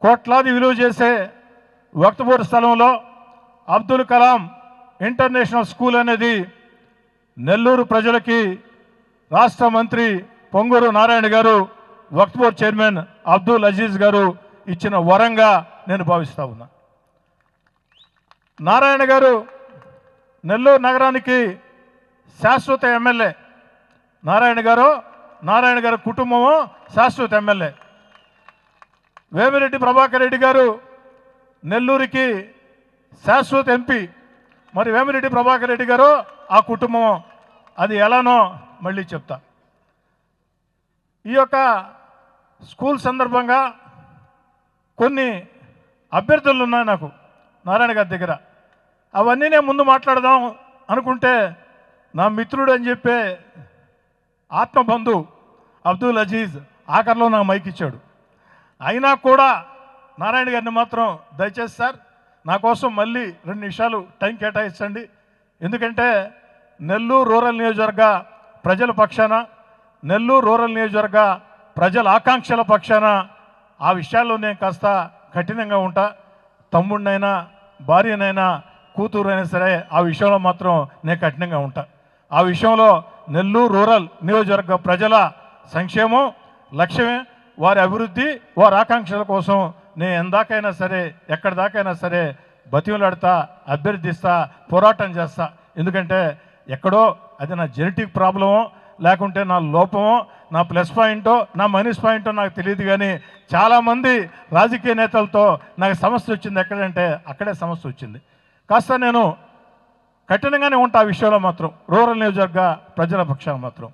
కోట్లాది విలువ చేసే వక్తపూర్ స్థలంలో అబ్దుల్ కలాం ఇంటర్నేషనల్ స్కూల్ అనేది నెల్లూరు ప్రజలకి రాష్ట్ర మంత్రి పొంగూరు నారాయణ గారు, వక్తపూర్ చైర్మన్ అబ్దుల్ అజీజ్ గారు ఇచ్చిన వరంగా నేను భావిస్తా ఉన్నా. నారాయణ గారు నెల్లూరు నగరానికి శాశ్వత ఎమ్మెల్యే. నారాయణ గారు కుటుంబము శాశ్వత ఎమ్మెల్యే. వేమిరెడ్డి ప్రభాకర్ రెడ్డి గారు నెల్లూరుకి శాశ్వత ఎంపీ. మరి వేమిరెడ్డి ప్రభాకర్ రెడ్డి గారు ఆ కుటుంబం అది ఎలానో మళ్ళీ చెప్తా. ఈ యొక్క స్కూల్ సందర్భంగా కొన్ని అభ్యర్థులు ఉన్నాయి నాకు నారాయణ గారి దగ్గర. అవన్నీ నేను ముందు మాట్లాడదాం అనుకుంటే నా మిత్రుడు అని చెప్పే ఆత్మబంధు అబ్దుల్ అజీజ్ ఆఖరిలో నాకు మైక్ ఇచ్చాడు. అయినా కూడా నారాయణ గారిని మాత్రం దయచేసి సార్ నా కోసం మళ్ళీ 2 నిమిషాలు టైం కేటాయించండి. ఎందుకంటే నెల్లూరు రూరల్ నియోజకవర్గ ప్రజల పక్షాన, నెల్లూరు రూరల్ నియోజకవర్గ ప్రజల ఆకాంక్షల పక్షాన ఆ విషయాల్లో నేను కాస్త కఠినంగా ఉంటా. తమ్ముడినైనా భార్యనైనా కూతురైనా సరే ఆ విషయంలో మాత్రం నేను కఠినంగా ఉంటా. ఆ విషయంలో నెల్లూరు రూరల్ నియోజకవర్గ ప్రజల సంక్షేమం లక్ష్యమే. వారి అభివృద్ధి, వారి ఆకాంక్షల కోసం నేను ఎందాకైనా సరే, ఎక్కడి దాకైనా సరే బతిమలాడతా, అభ్యర్థిస్తా, పోరాటం చేస్తా. ఎందుకంటే ఎక్కడో అది నా జెనెటిక్ ప్రాబ్లమో లేకుంటే నా లోపమో, నా ప్లస్ పాయింటో, నా మైనస్ పాయింటో నాకు తెలియదు. కానీ చాలామంది రాజకీయ నేతలతో నాకు సమస్య వచ్చింది. ఎక్కడంటే అక్కడే సమస్య వచ్చింది. కాస్త నేను కఠినంగానే ఉంటా ఆ విషయంలో మాత్రం, రూరల్ నియోజకవర్గ ప్రజల పక్షాన మాత్రం.